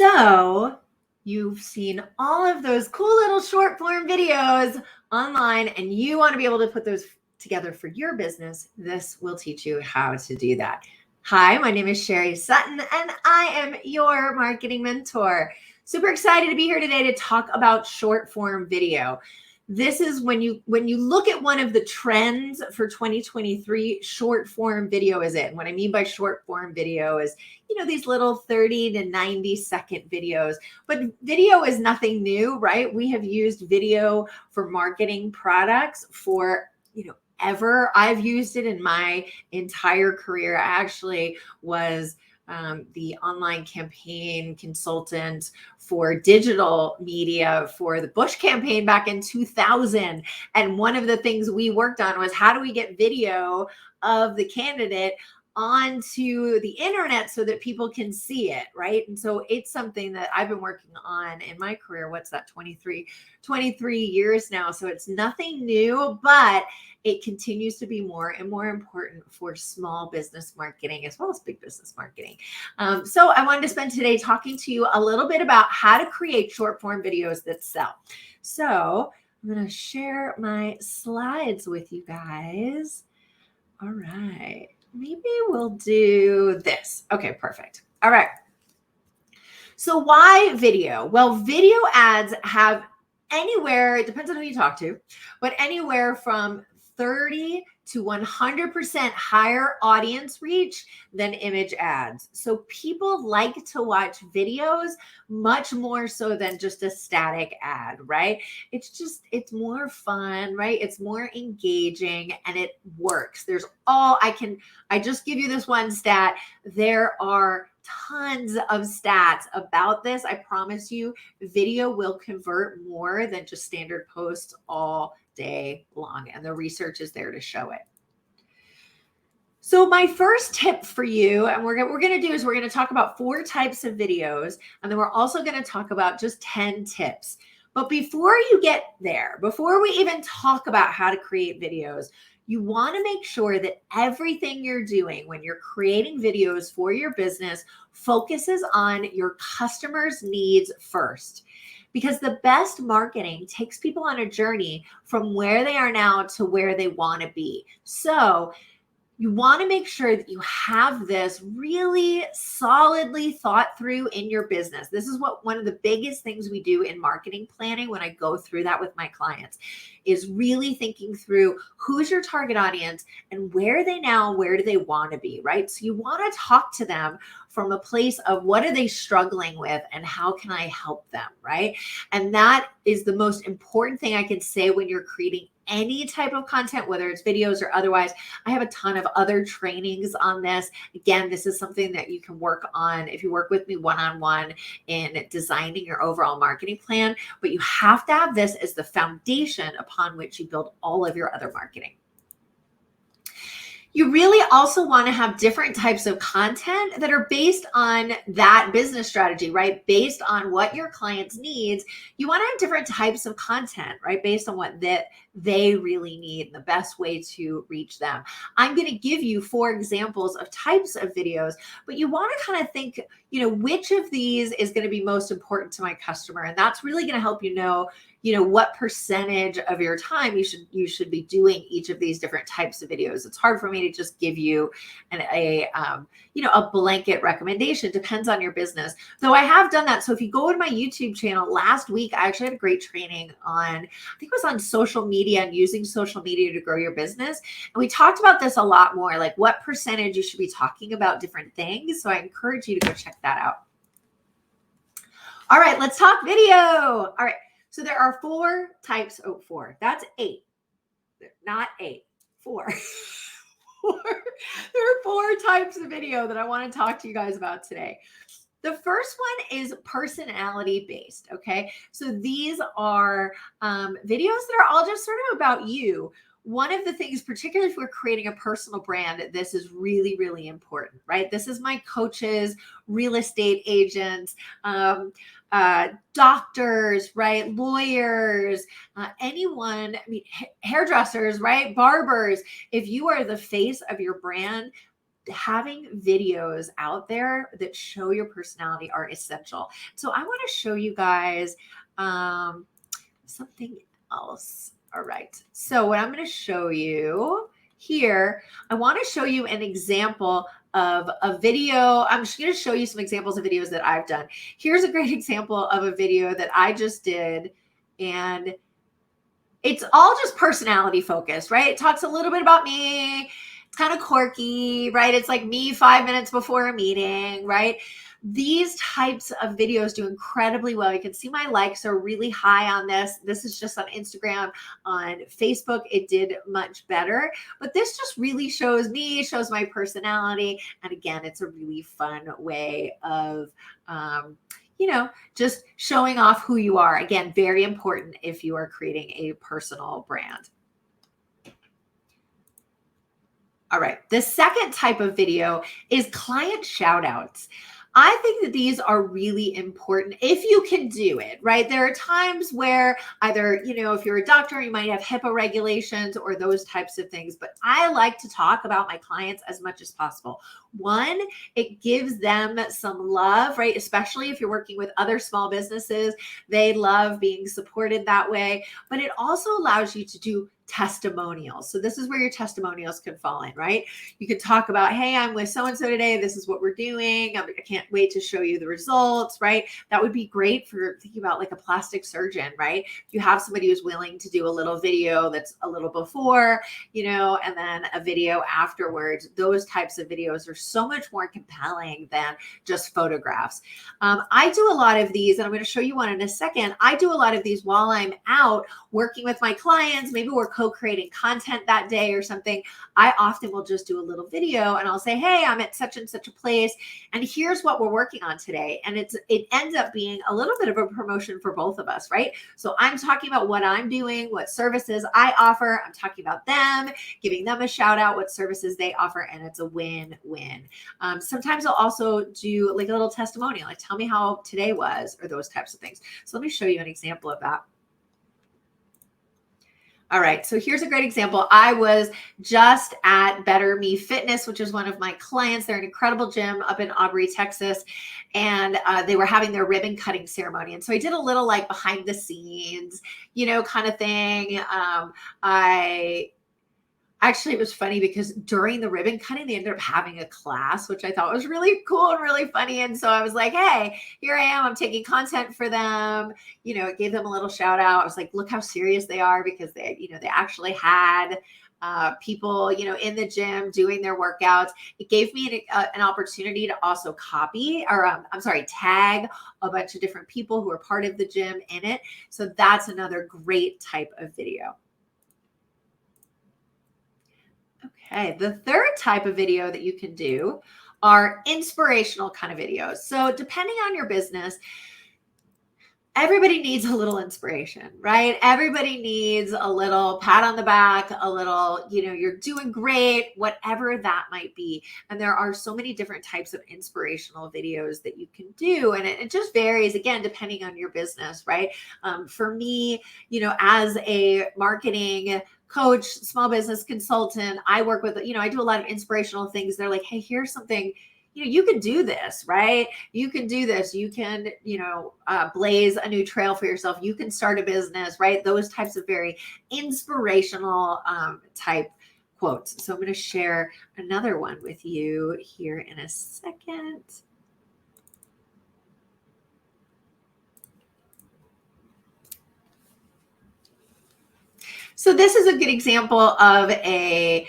So you've seen all of those cool little short form videos online and you want to be able to put those together for your business. This will teach you how to do that. Hi, my name is Sherry Sutton and I am your marketing mentor. Super excited to be here today to talk about short form video. This is when you look at one of the trends for 2023, short form video is it. And what I mean by short form video is, these little 30 to 90-second videos. But video is nothing new, right? We have used video for marketing products for, ever. I've used it in my entire career. I actually was the online campaign consultant for digital media for the Bush campaign back in 2000. And one of the things we worked on was how do we get video of the candidate onto the internet so that people can see it, right? And so it's something that I've been working on in my career. What's that, 23 years now. So it's nothing new, but it continues to be more and more important for small business marketing as well as big business marketing. So I wanted to spend today talking to you a little bit about how to create short form videos that sell. So I'm going to share my slides with you guys. All right. Maybe we'll do this. Okay, perfect. All right. So why video? Well, video ads have anywhere, it depends on who you talk to, but anywhere from 30 to 100% higher audience reach than image ads. So people like to watch videos much more so than just a static ad, right? It's more fun, right? It's more engaging and it works. I just give you this one stat. There are tons of stats about this. I promise you, video will convert more than just standard posts all day long, and the research is there to show it. So my first tip for you, and we're going to talk about 4 types of videos, and then we're also going to talk about just 10 tips. But before you get there, before we even talk about how to create videos, you want to make sure that everything you're doing when you're creating videos for your business focuses on your customers' needs first. Because the best marketing takes people on a journey from where they are now to where they want to be. So you want to make sure that you have this really solidly thought through in your business. This is one of the biggest things we do in marketing planning when I go through that with my clients is really thinking through who's your target audience and where are they now, where do they want to be, right? So you want to talk to them from a place of what are they struggling with and how can I help them, right? And that is the most important thing I can say when you're creating any type of content, whether it's videos or otherwise. I have a ton of other trainings on this. Again, this is something that you can work on if you work with me one-on-one in designing your overall marketing plan, but you have to have this as the foundation upon which you build all of your other marketing. You really also want to have different types of content that are based on that business strategy, right? Based on what your clients needs. You want to have different types of content, right? Based on what they really need and the best way to reach them. I'm going to give you 4 examples of types of videos, but you want to kind of think, which of these is going to be most important to my customer. And that's really going to help you know what percentage of your time you should be doing each of these different types of videos. It's hard for me to just give you a blanket recommendation. It depends on your business. Though I have done that. So if you go to my YouTube channel, last week I actually had a great training on, I think it was on social media and using social media to grow your business. And we talked about this a lot more, like what percentage you should be talking about different things. So I encourage you to go check that out. All right, let's talk video. All right. So there are 4 types. 4. That's 8. Not 8. 4. 4. There are 4 types of video that I want to talk to you guys about today. The first one is personality based. Okay. So these are videos that are all just sort of about you. One of the things, particularly if we're creating a personal brand, this is really, really important, right? This is my coaches, real estate agents, doctors, right? Lawyers, anyone, hairdressers, right? Barbers. If you are the face of your brand, having videos out there that show your personality are essential. So I want to show you guys something else. All right. So what I'm going to show you here, I want to show you an example of a video. I'm just going to show you some examples of videos that I've done. Here's a great example of a video that I just did, and it's all just personality focused, right? It talks a little bit about me. It's kind of quirky, right? It's like me 5 minutes before a meeting, right? These types of videos do incredibly well. You can see my likes are really high on this. This is just on Instagram. On Facebook, it did much better. But this just really shows me, shows my personality. And again, it's a really fun way of, just showing off who you are. Again, very important if you are creating a personal brand. All right. The second type of video is client shout outs. I think that these are really important if you can do it, right? There are times where either, if you're a doctor, you might have HIPAA regulations or those types of things, but I like to talk about my clients as much as possible. One, it gives them some love, right? Especially if you're working with other small businesses, they love being supported that way, but it also allows you to do testimonials. So this is where your testimonials can fall in, right? You can talk about, hey, I'm with so-and-so today. This is what we're doing. I can't wait to show you the results, right? That would be great for thinking about like a plastic surgeon, right? If you have somebody who's willing to do a little video that's a little before, and then a video afterwards, those types of videos are so much more compelling than just photographs. I do a lot of these, and I'm going to show you one in a second. I do a lot of these while I'm out working with my clients. Maybe we're co-creating content that day or something. I often will just do a little video and I'll say, hey, I'm at such and such a place, and here's what we're working on today. And it ends up being a little bit of a promotion for both of us, right? So I'm talking about what I'm doing, what services I offer. I'm talking about them, giving them a shout out, what services they offer, and it's a win-win. Sometimes I'll also do like a little testimonial, like tell me how today was, or those types of things. So let me show you an example of that. All right, so here's a great example. I was just at Better Me Fitness, which is one of my clients. They're an incredible gym up in Aubrey, Texas, and they were having their ribbon cutting ceremony. And so I did a little like behind the scenes, kind of thing. Actually, it was funny because during the ribbon cutting, they ended up having a class, which I thought was really cool and really funny. And so I was like, hey, here I am. I'm taking content for them. It gave them a little shout out. I was like, look how serious they are, because they actually had people, in the gym doing their workouts. It gave me an opportunity to also copy, or tag a bunch of different people who are part of the gym in it. So that's another great type of video. Okay, the third type of video that you can do are inspirational kind of videos. So depending on your business, everybody needs a little inspiration, right? Everybody needs a little pat on the back, a little, you're doing great, whatever that might be. And there are so many different types of inspirational videos that you can do. And it just varies, again, depending on your business, right? For me, as a marketing coach, small business consultant, I work with, I do a lot of inspirational things. They're like, hey, here's something, you can do this, right? You can do this. You can, blaze a new trail for yourself. You can start a business, right? Those types of very inspirational type quotes. So I'm going to share another one with you here in a second. So this is a good example of an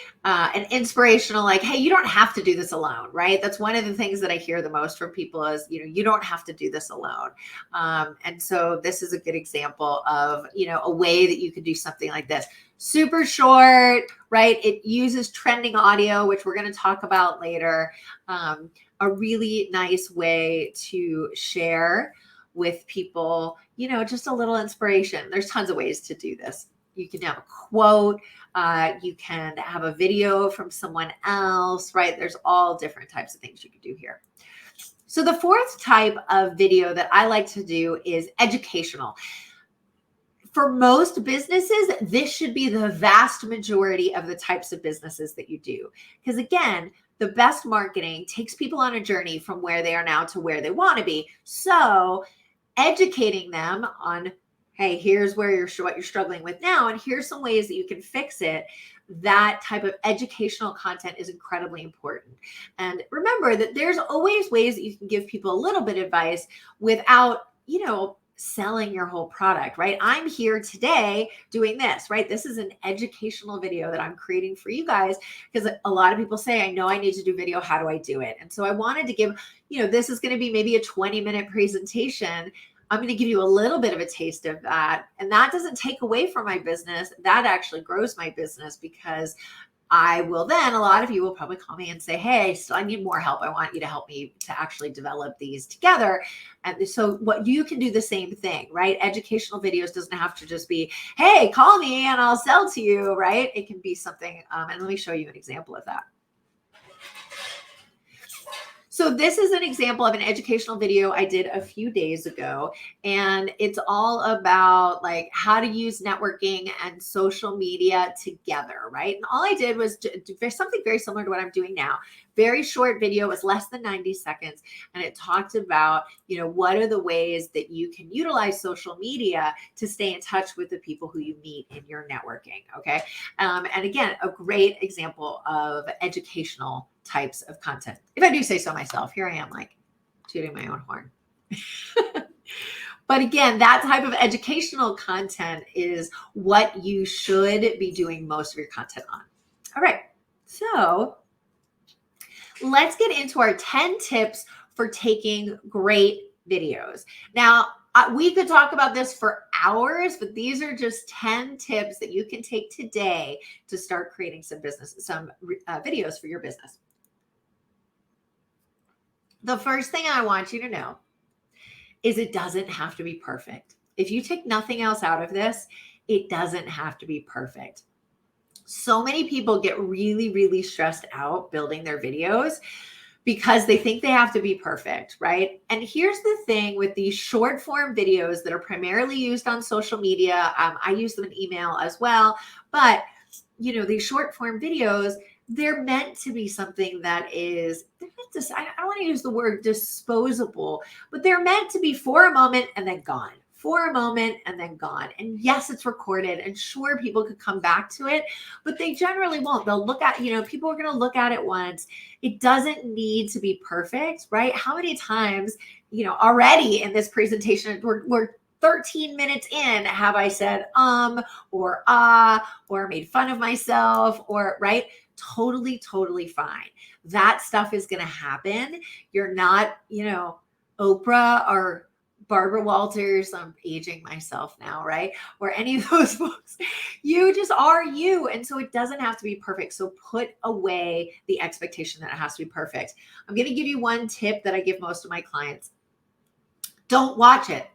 inspirational, like, hey, you don't have to do this alone, right? That's one of the things that I hear the most from people is, you don't have to do this alone. And so this is a good example of, a way that you could do something like this. Super short, right? It uses trending audio, which we're going to talk about later. A really nice way to share with people, just a little inspiration. There's tons of ways to do this. You can have a quote. You can have a video from someone else, right? There's all different types of things you can do here. So the fourth type of video that I like to do is educational. For most businesses, this should be the vast majority of the types of businesses that you do. Because again, the best marketing takes people on a journey from where they are now to where they want to be. So educating them on, hey, here's where what you're struggling with now, and here's some ways that you can fix it. That type of educational content is incredibly important. And remember that there's always ways that you can give people a little bit of advice without, selling your whole product, right? I'm here today doing this, right? This is an educational video that I'm creating for you guys because a lot of people say, I know I need to do video. How do I do it? And so I wanted to give, this is going to be maybe a 20-minute presentation. I'm going to give you a little bit of a taste of that. And that doesn't take away from my business. That actually grows my business because I will then, a lot of you will probably call me and say, hey, so I need more help. I want you to help me to actually develop these together. And so what you can do the same thing, right? Educational videos doesn't have to just be, hey, call me and I'll sell to you, right? It can be something, and let me show you an example of that. So this is an example of an educational video I did a few days ago, and it's all about like how to use networking and social media together, right? And all I did was do something very similar to what I'm doing now. Very short video, it was less than 90 seconds, and it talked about, what are the ways that you can utilize social media to stay in touch with the people who you meet in your networking, okay? And again, a great example of educational types of content. If I do say so myself, here I am like tooting my own horn. But again, that type of educational content is what you should be doing most of your content on. All right, so let's get into our 10 tips for taking great videos. Now, we could talk about this for hours, but these are just 10 tips that you can take today to start creating some videos for your business. The first thing I want you to know is it doesn't have to be perfect. If you take nothing else out of this, it doesn't have to be perfect. So many people get really, really stressed out building their videos because they think they have to be perfect, right? And here's the thing with these short form videos that are primarily used on social media. I use them in email as well, but these short form videos, they're meant to be something that is, I don't want to use the word disposable, but they're meant to be for a moment and then gone. For a moment and then gone. And yes, it's recorded, and sure, people could come back to it, but they generally won't. They'll look at, people are going to look at it once. It doesn't need to be perfect, right? How many times, already in this presentation, we're 13 minutes in, have I said or or made fun of myself or right? Totally, totally fine. That stuff is going to happen. You're not, Oprah or Barbara Walters, I'm aging myself now, right? Or any of those folks. You just are you. And so it doesn't have to be perfect. So put away the expectation that it has to be perfect. I'm going to give you one tip that I give most of my clients. Don't watch it.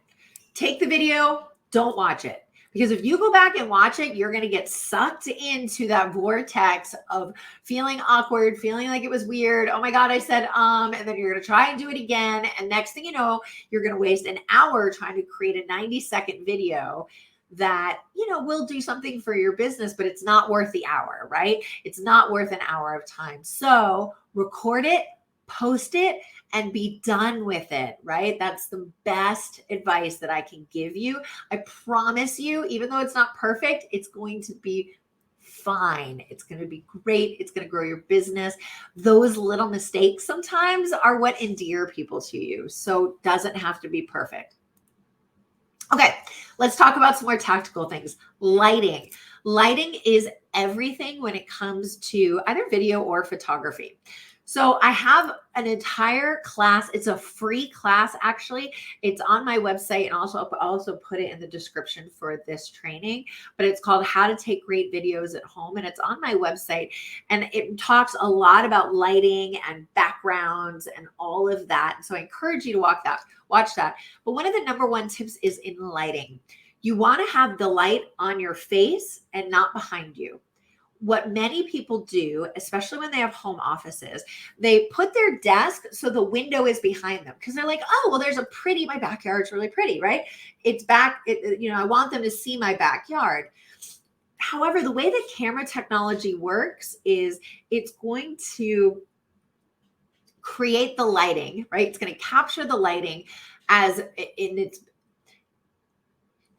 Take the video, don't watch it. Because if you go back and watch it, you're going to get sucked into that vortex of feeling awkward, feeling like it was weird. Oh my God, I said, and then you're going to try and do it again. And next thing you know, you're going to waste an hour trying to create a 90-second video that, will do something for your business, but it's not worth the hour, right? It's not worth an hour of time. So record it, post it, and be done with it, right? That's the best advice that I can give you. I promise you, even though it's not perfect, it's going to be fine. It's going to be great. It's going to grow your business. Those little mistakes sometimes are what endear people to you. So it doesn't have to be perfect. Okay, let's talk about some more tactical things. Lighting. Lighting is everything when it comes to either video or photography. So I have an entire class. It's a free class, actually. It's on my website, and I'll also put it in the description for this training. But it's called How to Take Great Videos at Home, and it's on my website. And it talks a lot about lighting and backgrounds and all of that. So I encourage you to watch that. But one of the number one tips is in lighting. You want to have the light on your face and not behind you. What many people do, especially when they have home offices, they put their desk so the window is behind them because they're like, oh, well, my backyard's really pretty, right? It's back, I want them to see my backyard. However, the way that camera technology works is it's going to create the lighting, right? It's going to capture the lighting as in its,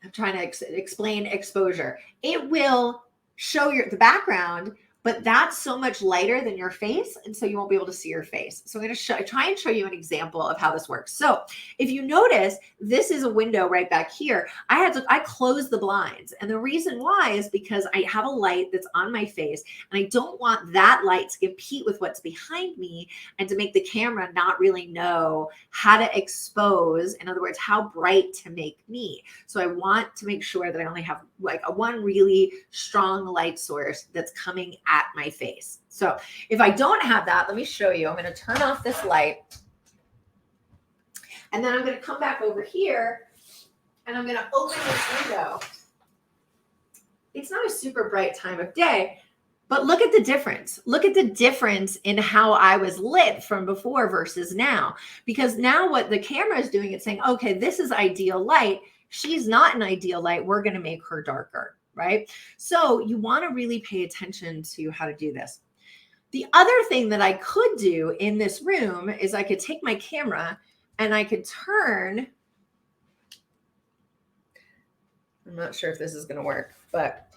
I'm trying to explain exposure. It will show the background, but that's so much lighter than your face, and so you won't be able to see your face. So I'm going to try and show you an example of how this works. So if you notice, this is a window right back here. I closed the blinds, and the reason why is because I have a light that's on my face, and I don't want that light to compete with what's behind me and to make the camera not really know how to expose, in other words, how bright to make me. So I want to make sure that I only have like one really strong light source that's coming at my face. So if I don't have that, let me show you. I'm going to turn off this light, and then I'm going to come back over here and I'm going to open this window. It's not a super bright time of day, but look at the difference. Look at the difference in how I was lit from before versus now. Because now what the camera is doing, it's saying, okay, this is ideal light. She's not an ideal light. We're going to make her darker, right? So you want to really pay attention to how to do this. The other thing that I could do in this room is I could take my camera and I could turn. I'm not sure if this is going to work, but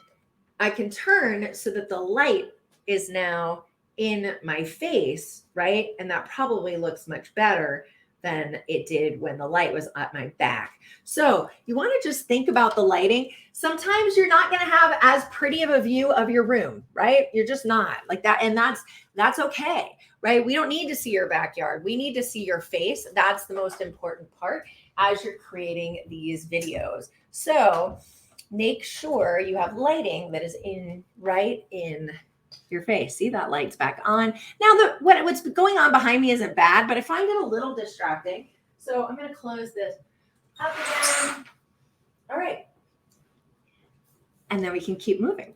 I can turn so that the light is now in my face, right? And that probably looks much better than it did when the light was at my back. So you want to just think about the lighting. Sometimes you're not going to have as pretty of a view of your room, right? You're just not like that. And that's okay, right? We don't need to see your backyard. We need to see your face. That's the most important part as you're creating these videos. So make sure you have lighting that is right in your face. See, that light's back on. Now, what's going on behind me isn't bad, but I find it a little distracting. So I'm going to close this up again. All right. And then we can keep moving.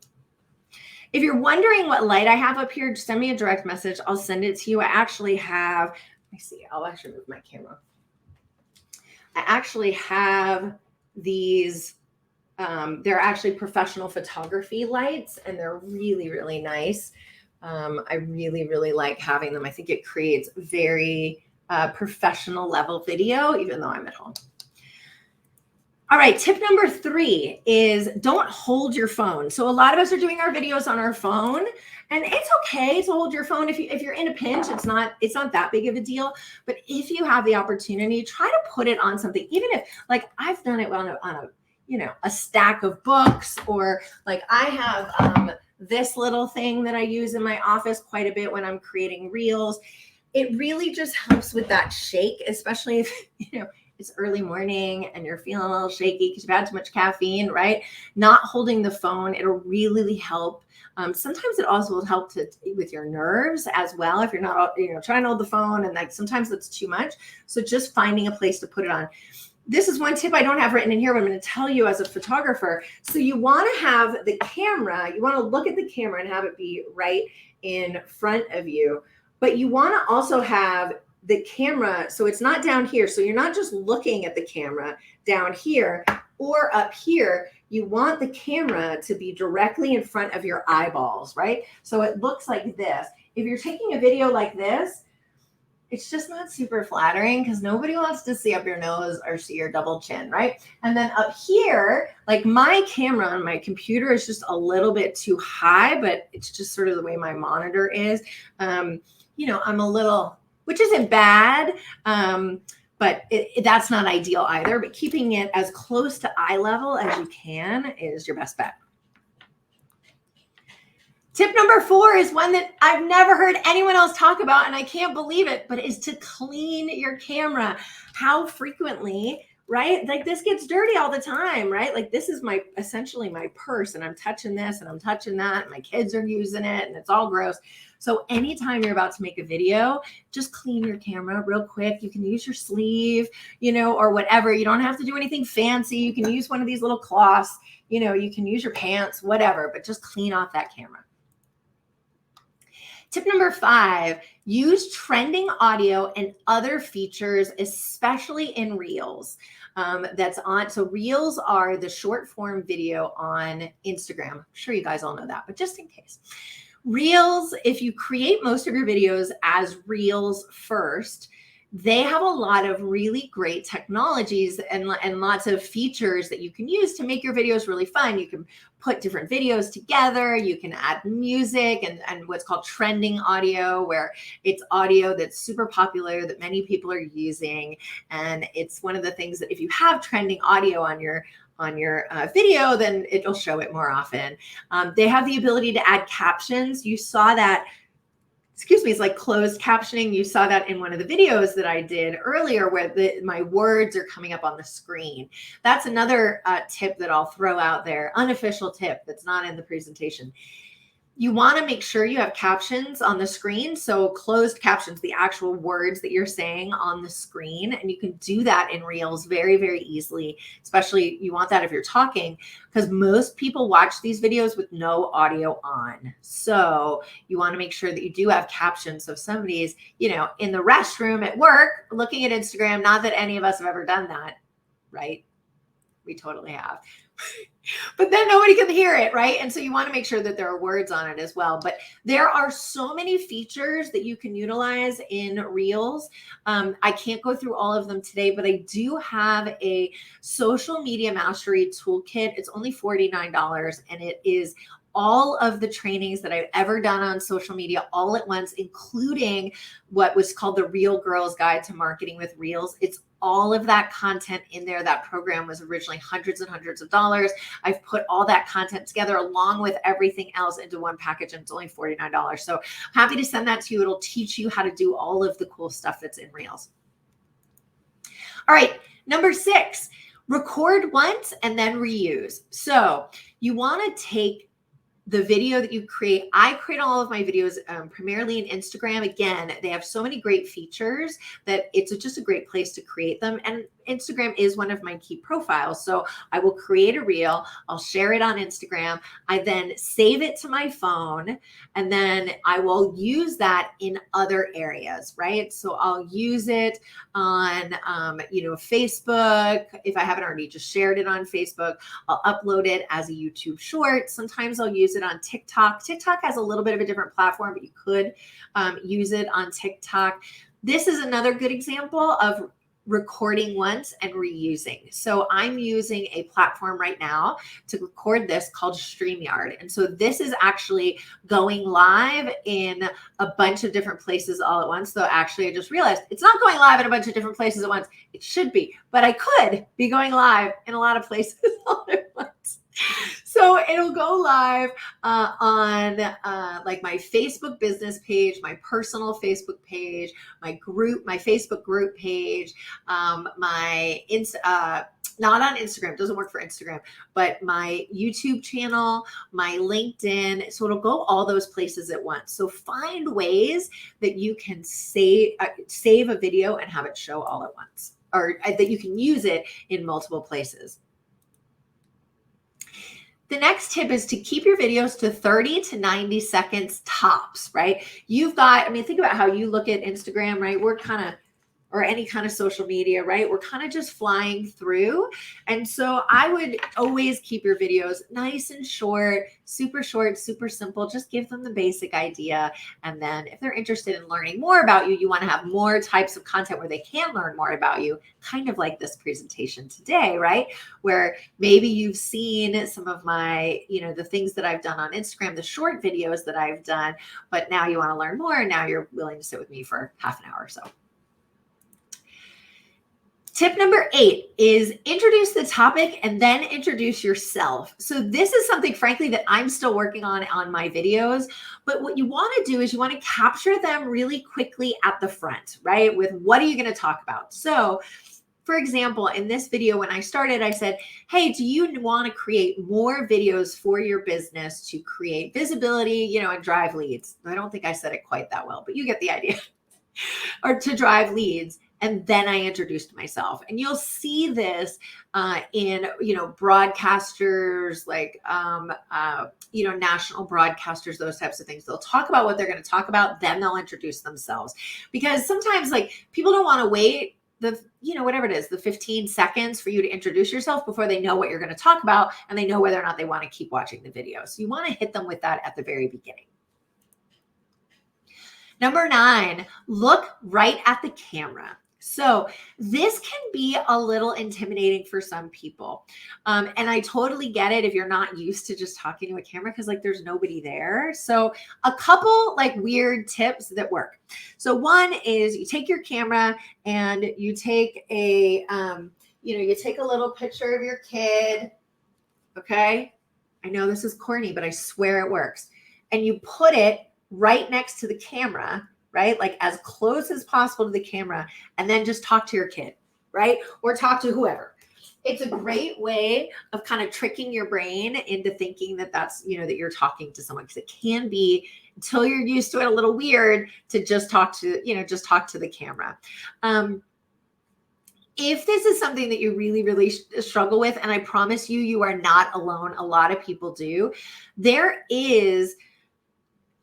If you're wondering what light I have up here, just send me a direct message. I'll send it to you. I actually have, let me see. I'll actually move my camera. I actually have these. They're actually professional photography lights, and they're really, really nice. I really, really like having them. I think it creates very professional level video, even though I'm at home. All right, tip number 3 is don't hold your phone. So a lot of us are doing our videos on our phone, and it's okay to hold your phone if you're in a pinch. It's not that big of a deal. But if you have the opportunity, try to put it on something. Even if, like, I've done it on a stack of books, or like I have this little thing that I use in my office quite a bit when I'm creating reels. It really just helps with that shake, especially if it's early morning and you're feeling a little shaky because you've had too much caffeine, right? Not holding the phone, it'll really help. Sometimes it also will help with your nerves as well. If you're not, trying to hold the phone, and like sometimes that's too much. So just finding a place to put it on. This is one tip I don't have written in here, but I'm going to tell you as a photographer. So you want to have the camera, you want to look at the camera and have it be right in front of you, but you want to also have the camera, so it's not down here. So you're not just looking at the camera down here or up here. You want the camera to be directly in front of your eyeballs, right? So it looks like this. If you're taking a video like this, it's just not super flattering because nobody wants to see up your nose or see your double chin, right? And then up here, like my camera on my computer is just a little bit too high, but it's just sort of the way my monitor is. I'm a little, which isn't bad, but that's not ideal either. But keeping it as close to eye level as you can is your best bet. Tip number 4 is one that I've never heard anyone else talk about, and I can't believe it, but is to clean your camera. How frequently, right? Like this gets dirty all the time, right? Like this is essentially my purse, and I'm touching this and I'm touching that, and my kids are using it, and it's all gross. So anytime you're about to make a video, just clean your camera real quick. You can use your sleeve, or whatever. You don't have to do anything fancy. You can use one of these little cloths, you can use your pants, whatever, but just clean off that camera. Tip number 5, use trending audio and other features, especially in Reels. So Reels are the short form video on Instagram. I'm sure you guys all know that, but just in case. Reels, if you create most of your videos as Reels first, they have a lot of really great technologies and lots of features that you can use to make your videos really fun. You can put different videos together. You can add music and what's called trending audio, where it's audio that's super popular that many people are using. And it's one of the things that if you have trending audio on your video, then it'll show it more often. They have the ability to add captions. You saw that, it's like closed captioning. You saw that in one of the videos that I did earlier where my words are coming up on the screen. That's another tip that I'll throw out there, unofficial tip that's not in the presentation. You want to make sure you have captions on the screen. So closed captions, the actual words that you're saying on the screen. And you can do that in Reels very, very easily. Especially you want that if you're talking, because most people watch these videos with no audio on. So you want to make sure that you do have captions. So if somebody's, in the restroom at work looking at Instagram, not that any of us have ever done that, right? We totally have. But then nobody can hear it, right? And so you want to make sure that there are words on it as well. But there are so many features that you can utilize in Reels. I can't go through all of them today, but I do have a social media mastery toolkit. It's only $49, and it is all of the trainings that I've ever done on social media all at once, including what was called the Real Girls Guide to Marketing with Reels. It's all of that content in there. That program was originally hundreds and hundreds of dollars. I've put all that content together along with everything else into one package, and it's only $49. So I'm happy to send that to you. It'll teach you how to do all of the cool stuff that's in Reels. All right, number 6, record once and then reuse. So you want to take the video that you create. I create all of my videos primarily in Instagram. Again, they have so many great features that it's just a great place to create them. And Instagram is one of my key profiles. So I will create a reel. I'll share it on Instagram. I then save it to my phone, and then I will use that in other areas, right? So I'll use it on, Facebook. If I haven't already just shared it on Facebook, I'll upload it as a YouTube short. Sometimes I'll use it on TikTok. TikTok has a little bit of a different platform, but you could use it on TikTok. This is another good example of recording once and reusing. So I'm using a platform right now to record this called StreamYard. And so this is actually going live in a bunch of different places all at once. Though actually I just realized it's not going live in a bunch of different places at once. It should be, but I could be going live in a lot of places all at once. So it'll go live on like my Facebook business page, my personal Facebook page, my Facebook group page, not on Instagram, doesn't work for Instagram, but my YouTube channel, my LinkedIn. So it'll go all those places at once. So find ways that you can save a video and have it show all at once, or that you can use it in multiple places. The next tip is to keep your videos to 30 to 90 seconds tops, right? Think about how you look at Instagram, right? Or any kind of social media, right? We're kind of just flying through. And so I would always keep your videos nice and short, super simple. Just give them the basic idea. And then if they're interested in learning more about you, you want to have more types of content where they can learn more about you, kind of like this presentation today, right? Where maybe you've seen some of my, the things that I've done on Instagram, the short videos that I've done, but now you want to learn more. And now you're willing to sit with me for half an hour or so. Tip number 8 is introduce the topic and then introduce yourself. So this is something, frankly, that I'm still working on my videos. But what you want to do is you want to capture them really quickly at the front, right? With what are you going to talk about? So for example, in this video, when I started, I said, hey, do you want to create more videos for your business to create visibility, and drive leads? I don't think I said it quite that well, but you get the idea. Or to drive leads. And then I introduced myself, and you'll see this in, broadcasters like, national broadcasters, those types of things. They'll talk about what they're going to talk about, then they'll introduce themselves, because sometimes people don't want to wait the 15 seconds for you to introduce yourself before they know what you're going to talk about, and they know whether or not they want to keep watching the video. So you want to hit them with that at the very beginning. Number 9, look right at the camera. So this can be a little intimidating for some people. And I totally get it if you're not used to just talking to a camera because like there's nobody there. So a couple like weird tips that work. So one is you take your camera and you take you take a little picture of your kid. Okay. I know this is corny, but I swear it works. And you put it right next to the camera, right? Like as close as possible to the camera, and then just talk to your kid, right? Or talk to whoever. It's a great way of kind of tricking your brain into thinking that that's, that you're talking to someone, because it can be, until you're used to it, a little weird to just talk to, just talk to the camera. If this is something that you really, really struggle with, and I promise you, you are not alone. A lot of people do.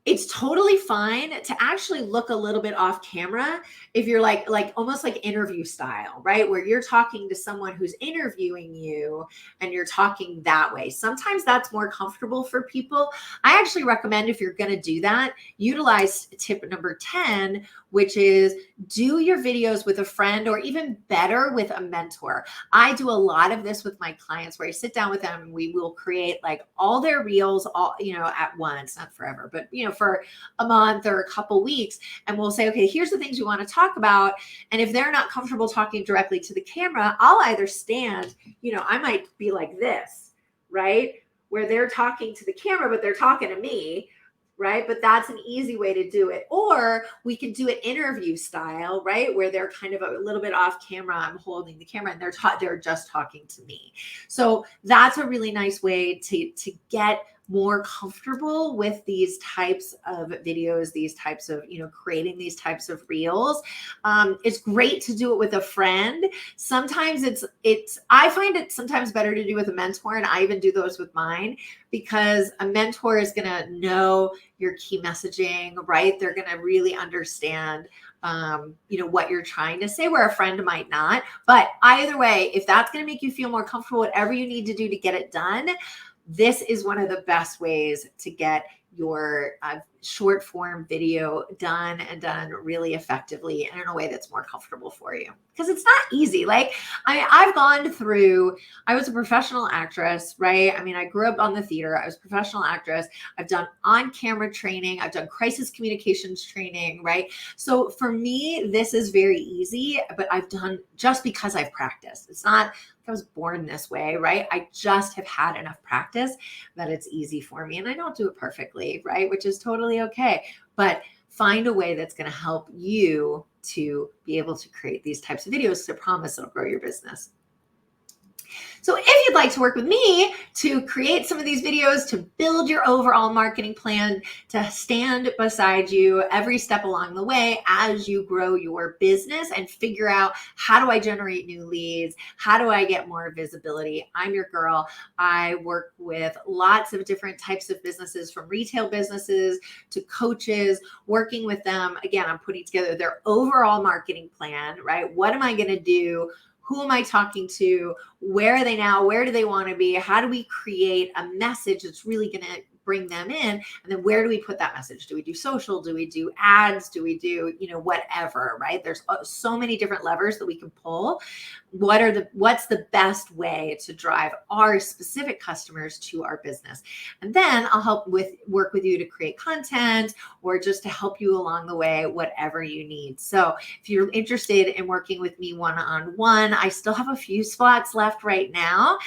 It's totally fine to actually look a little bit off camera if you're like almost like interview style, right? Where you're talking to someone who's interviewing you and you're talking that way. Sometimes that's more comfortable for people. I actually recommend, if you're going to do that, utilize tip number 10, which is do your videos with a friend, or even better, with a mentor. I do a lot of this with my clients where I sit down with them and we will create like all their reels all, at once, not forever, but for a month or a couple weeks. And we'll say, okay, here's the things we want to talk about. And if they're not comfortable talking directly to the camera, I'll either stand, I might be like this, right? Where they're talking to the camera, but they're talking to me, right? But that's an easy way to do it. Or we can do it interview style, right? Where they're kind of a little bit off camera. I'm holding the camera and they're just talking to me. So that's a really nice way to get more comfortable with these types of videos, these types of, creating these types of reels. It's great to do it with a friend. Sometimes I find it sometimes better to do with a mentor. And I even do those with mine, because a mentor is going to know your key messaging, right? They're going to really understand what you're trying to say, where a friend might not. But either way, if that's going to make you feel more comfortable, whatever you need to do to get it done, this is one of the best ways to get your short form video done really effectively and in a way that's more comfortable for you. Because it's not easy. Like I was a professional actress, right? I mean, I grew up on the theater. I was a professional actress. I've done on-camera training. I've done crisis communications training, right? So for me, this is very easy, but I've done just because I've practiced. It's not I was born this way, right? I just have had enough practice that it's easy for me. And I don't do it perfectly, right? Which is totally okay. But find a way that's going to help you to be able to create these types of videos. So I promise it'll grow your business. So if you'd like to work with me to create some of these videos, to build your overall marketing plan, to stand beside you every step along the way as you grow your business and figure out, how do I generate new leads? How do I get more visibility? I'm your girl. I work with lots of different types of businesses, from retail businesses to coaches, working with them. Again, I'm putting together their overall marketing plan, right? What am I going to do? Who am I talking to? Where are they now? Where do they want to be? How do we create a message that's really going to bring them in? And then where do we put that message? Do we do social? Do we do ads? Do we do, whatever, right? There's so many different levers that we can pull. What's the best way to drive our specific customers to our business? And then I'll work with you to create content, or just to help you along the way, whatever you need. So if you're interested in working with me one-on-one, I still have a few spots left right now.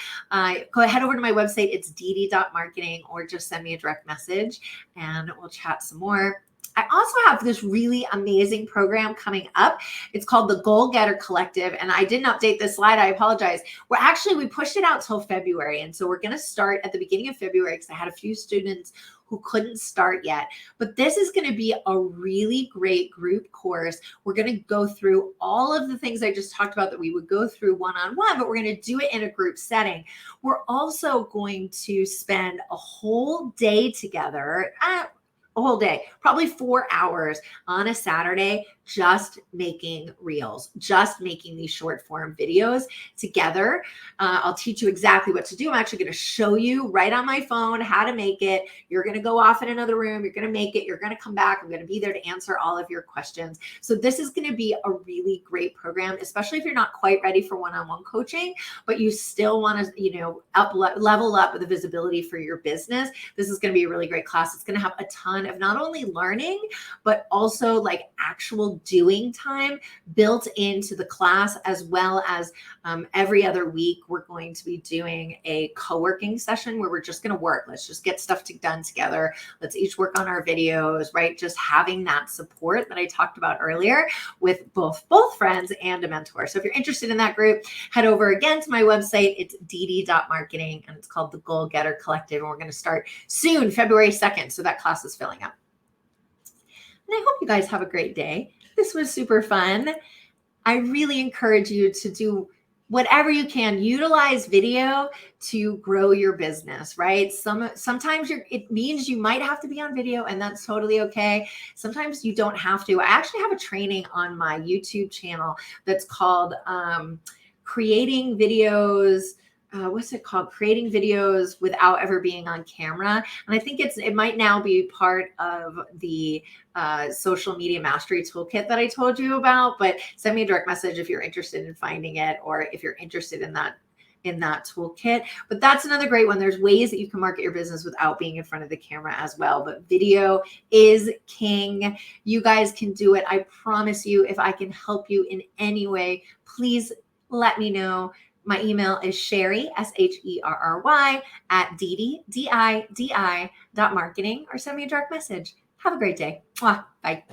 Go ahead over to my website. It's dd.marketing, or just send me a direct message and we'll chat some more. I also have this really amazing program coming up. It's called the Goal Getter Collective. And I didn't update this slide. I apologize. We pushed it out till February. And so we're going to start at the beginning of February, because I had a few students who couldn't start yet. But this is going to be a really great group course. We're going to go through all of the things I just talked about that we would go through one-on-one, but we're going to do it in a group setting. We're also going to spend a whole day together, a whole day, probably 4 hours on a Saturday, just making reels, just making these short form videos together. I'll teach you exactly what to do. I'm actually going to show you right on my phone how to make it. You're going to go off in another room. You're going to make it. You're going to come back. I'm going to be there to answer all of your questions. So this is going to be a really great program, especially if you're not quite ready for one-on-one coaching, but you still want to, level up with the visibility for your business. This is going to be a really great class. It's going to have a ton of not only learning, but also like actual doing time built into the class, as well as every other week, we're going to be doing a co-working session where we're just going to work. Let's just get stuff done together. Let's each work on our videos, right? Just having that support that I talked about earlier with both friends and a mentor. So if you're interested in that group, head over again to my website. It's dd.marketing, and it's called the Goal Getter Collective. And we're going to start soon, February 2nd. So that class is filling up. And I hope you guys have a great day. This was super fun. I really encourage you to do whatever you can. Utilize video to grow your business, right? Sometimes it means you might have to be on video, and that's totally okay. Sometimes you don't have to. I actually have a training on my YouTube channel that's called creating videos. What's it called? Creating videos without ever being on camera. And I think it might now be part of the social media mastery toolkit that I told you about, but send me a direct message if you're interested in finding it, or if you're interested in that toolkit. But that's another great one. There's ways that you can market your business without being in front of the camera as well. But video is king. You guys can do it. I promise you, if I can help you in any way, please let me know. My email is Sherry, SHERRY, at DDI.marketing, or send me a direct message. Have a great day. Mwah. Bye.